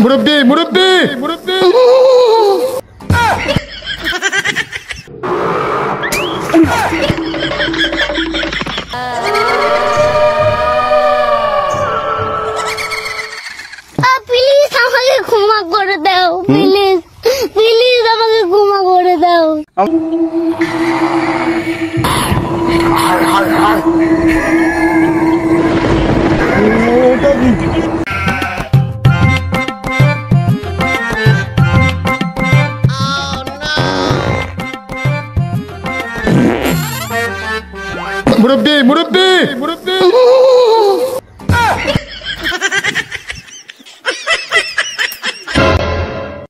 মুরব্বি মুরব্বি মুরব্বি প্লিজ আমাকে ক্ষমা করে দাও, প্লিজ প্লিজ আমাকে ক্ষমা করে দাও। মুরব্বি মুরব্বি মুরব্বি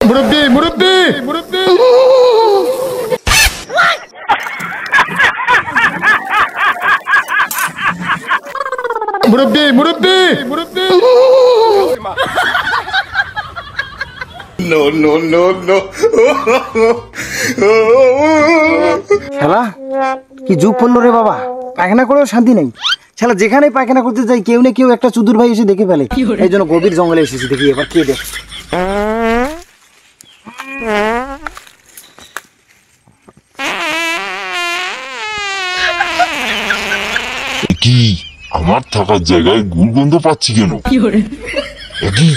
মুরব্বি মুরব্বি মুরব্বি মুরব্বি মুরব্বি মুরব্বি নো নো নো নো শালা কি যুগ পড়লো রে বাবা, পায়খানা করেও শান্তি নেই। শালা যেখানে পায়খানা করতে যাই কেউ না কেউ একটা চুদুর ভাই এসে দেখে ফেলে। এই জন্য গভীর জঙ্গলে এসেছি, দেখি এবার কে দেখ। কি আমার থাকার জায়গায় গুলগন্ধ পাচ্ছি কেন? কি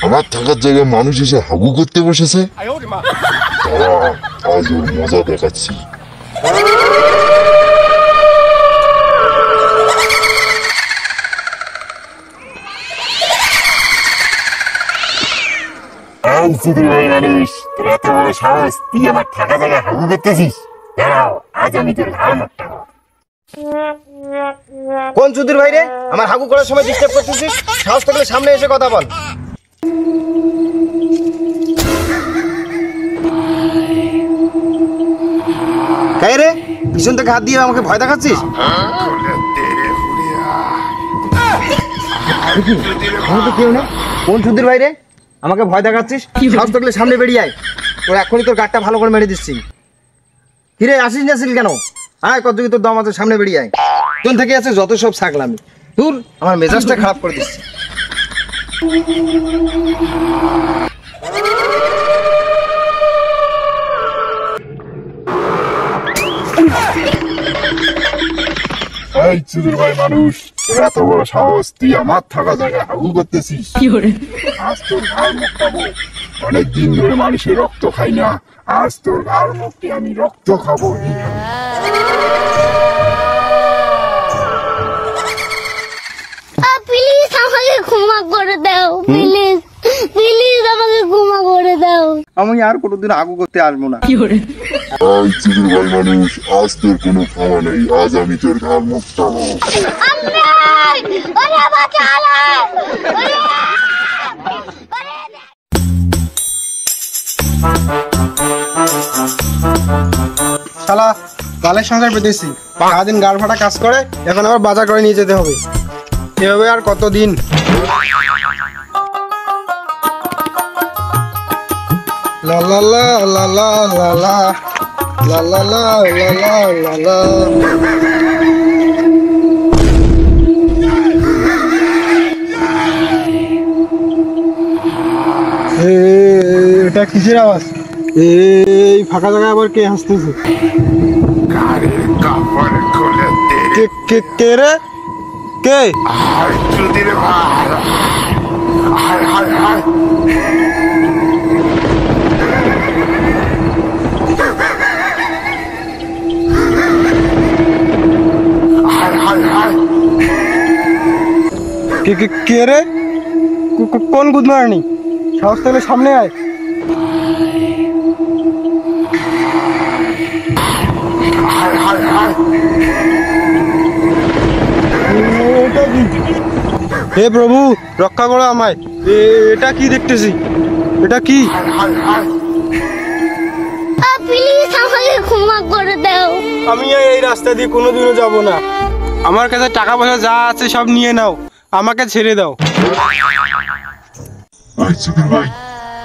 আমার থাকার জায়গায় মানুষ এসে হাগু করতে বসেছে? আজ ওর মজা দেখাচ্ছি। মানুষ তোরা তো বড় সাহস, তুই আমার থাকা জায়গায় হাগু করতেছিস? দাঁড়াও, আজ আমি তোর ঘাড় মারতাম। কোন চুদির ভাই রে, আমার হাগু করার সময় ডিস্টার্ব করতেছিস? সাহস থাকলে সামনে এসে কথা বল। কাই রে, পিছন থেকে হাত দিয়ে আমাকে ভয় দেখাচ্ছিস? কেউ না, কোন চুদির ভাই রে, আমাকে ভয় দেখাচ্ছিস? সাহস থাকলে সামনে বেরিয়ে আয়, তোর এখনই তোর গাড়টা ভালো করে মেরে দিচ্ছি। কিরে আসিস না ছিল কেন? আয়, কত তোর দম আছে, সামনে বেরিয়ে আয়। কোন থেকে আছে যত সব ছাগলামি, দূর, আমার মেজাজটা খারাপ করে দিচ্ছে। এই চুদির ভাই মানুষ, এত বড় সাহস, তুই আমার থাকা জায়গায় হাগু করতেছিস? আজ তোর ঘাড় মুখটাবো। অনেকদিন ধরে মানুষের রক্ত খাই না, আজ তোর ঘাড় মুখটি আমি রক্ত খাবো। প্লিজ আমাকে ক্ষমা করে দাও, প্লিজ প্লিজ আমাকে ক্ষমা করে দাও। আমি আর কোনোদিন আগু করতে আসবো না। এই চুদির ভাই মানুষ, আজ তোর কোনো ক্ষমা নেই, আজ আমি তোর ঘাড় মুখটাবো। শালা গালের সংসার পেতেছি, সারাদিন গাড় ফাটা কাজ করে, এখন আবার বাজার করে নিয়ে যেতে হবে। এভাবে আর কতদিন? লা লা লা লা লা লা লা লা লা লা লা লা লা। এটা কিসের আওয়াজ? এই ফাঁকা জায়গায় আবার কে হাসতেছে? কে রে? কে? কে রে? কোন গুদমারানি? সাহস থাকলে সামনে আয়। হে প্রভু, রক্ষা করো আমায়। এটা কি দেখতেছি? এটা কি? প্লিজ আমাকে ক্ষমা করে দাও। আমি এই রাস্তা দিয়ে কোনোদিনও যাব না। আমার কাছে টাকা পয়সা যা আছে সব নিয়ে নাও, আমাকে ছেড়ে দাও।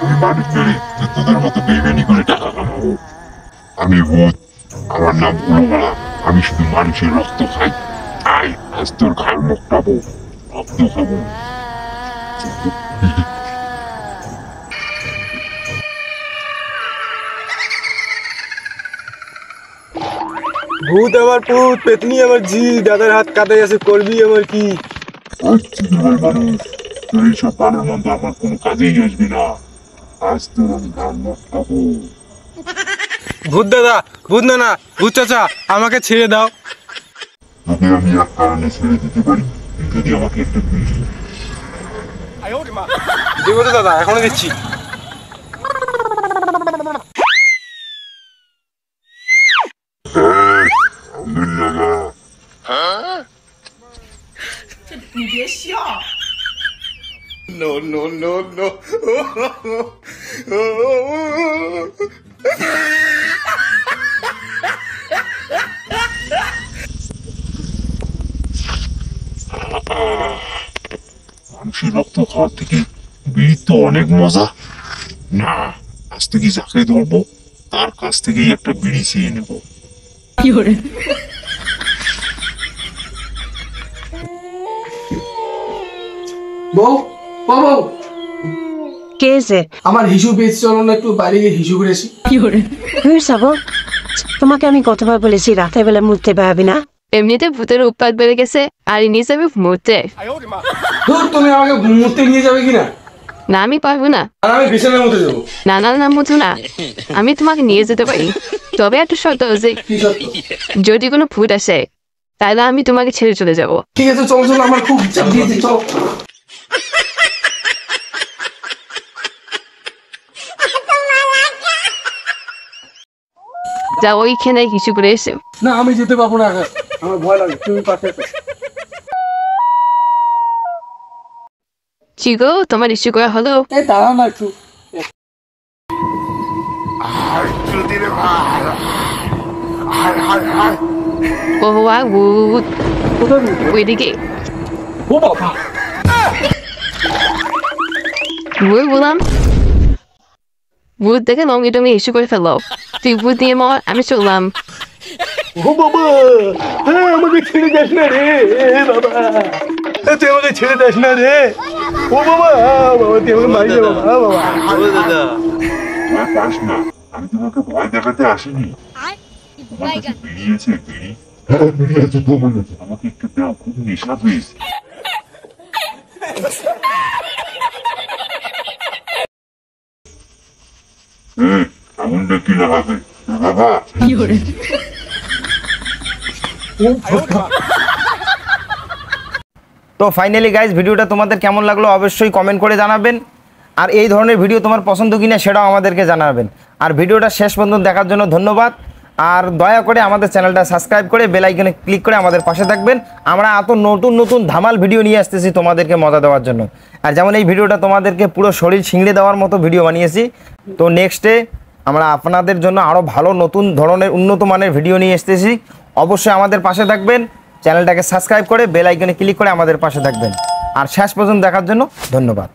আমি মানুষ ধরে তোদের মতো বেইমানি করে টাকা কামাবো? আমি ভূত, আমার নাম উলুমালা, আমি শুধু মানুষের রক্ত খাই। আয়, আজ তোর ঘাড় মুখটাবো, রক্ত খাবো। ভূত আমার পুত, পেতনি আমার জি, দাদার হাত কাটাই আছে, করবি আমার কি? ওই চুদির ভাই মানুষ, তোর এইসব গানের মধ্যে আমার কোনো কাজেই আসবি না। আজ তোর আমি গান খাবো। ভূত দাদা, ভূত না, ভূত চাচা, আমাকে ছেড়ে দাও। তোকে আমি এক কারণে ছেড়ে দিতে পারি, তুই যদি আমাকে একটা বিড়ি দিস। দেবো তো দাদা, এখনো দিচ্ছি। No, no, no, no. মানুষের রক্ত খাওয়ার থেকে বিড়ি তো অনেক মজা। না, আজ থেকে যাকে ধরবো তার কাছ থেকেই একটা বিড়ি চেয়ে নেবো। বউ, ও বউ, কে এসে? আমার হিসু পেয়েছি, চলো না একটু বাইরে গিয়ে হিসু করে আসি। যাবো? তোমাকে আমি কতবার বলেছি রাতে বেলা মুততে পারবি না। এমনিতে ভূতের উৎপাত বেড়ে গেছে আর নিয়ে যাবে মরতে। ধুর, তুমি আমাকে মুতে নিয়ে যাবে কিনা? না আমি পারবো না। আর আমি বিছানার মধ্যে যাবো। না না না মধু না, আমি তোমাকে নিয়ে যেতে পারি, তবে একটা শর্ত আছে, কি সত্য? যদি কোনো ভূত আসে তাহলে আমি তোমাকে ছেড়ে চলে যাব। ঠিক আছে, চলো চলো, আমার খুব চাপ দিয়েছে, চলো। যা ওইখানে কিছু করে এসে। না, আমি যেতে পারবো না, আমার ভয় লাগে, তুমি পাশে আছো। কি গো, তোমার ইস্যু করা হলো? এই দাঁড়াও না একটু। ও বাবা, ভূত ওইদিকে। ও বাবা, ভূত বললাম, ভূত দেখে লঙ্গি টঙ্গি ইস্যু করে ফেলো। তুই ভূত নিয়ে মর, আমি চললাম। ও বাবা, হ্যাঁ আমাকে ছেড়ে যাস না রে বাবা, তুই আমাকে ছেড়ে যাস না রে। ও বাবা, বাবা তুই আমাকে মারি যাবো বাবা। দাদা ভয় পাস না, আমি তোমাকে ভয় দেখাতে আসিনি। তোমার কাছে বিড়ি আছে? বিড়ি? হ্যাঁ বিড়ি আছে তো, বলেছে আমাকে একটু দাও, খুব নেশা পেয়েছে। এমনটা কি লাগাবে বাবা? তো ফাইনালি গাইজ, ভিডিওটা তোমাদের কেমন লাগলো অবশ্যই কমেন্ট করে জানাবেন। আর এই ধরনের ভিডিও তোমার পছন্দ কিনা সেটাও আমাদেরকে জানাবেন। আর ভিডিওটা শেষ পর্যন্ত দেখার জন্য ধন্যবাদ। আর দয়া করে আমাদের চ্যানেলটা সাবস্ক্রাইব করে বেল আইকনে ক্লিক করে আমাদের পাশে থাকবেন। আমরা এত নতুন নতুন ধামাল ভিডিও নিয়ে আসতেছি তোমাদেরকে মজা দেওয়ার জন্য। আর যেমন এই ভিডিওটা তোমাদেরকে পুরো শরীর ছিঁড়ে দেওয়ার মতো ভিডিও বানিয়েছি। তো নেক্সটে আমরা আপনাদের জন্য আরও ভালো নতুন ধরনের উন্নত মানের ভিডিও নিয়ে আসতেছি। অবশ্যই আমাদের পাশে থাকবেন, চ্যানেলটাকে সাবস্ক্রাইব করে বেল আইকনে ক্লিক করে আমাদের পাশে থাকবেন। আর শেষ পর্যন্ত দেখার জন্য ধন্যবাদ।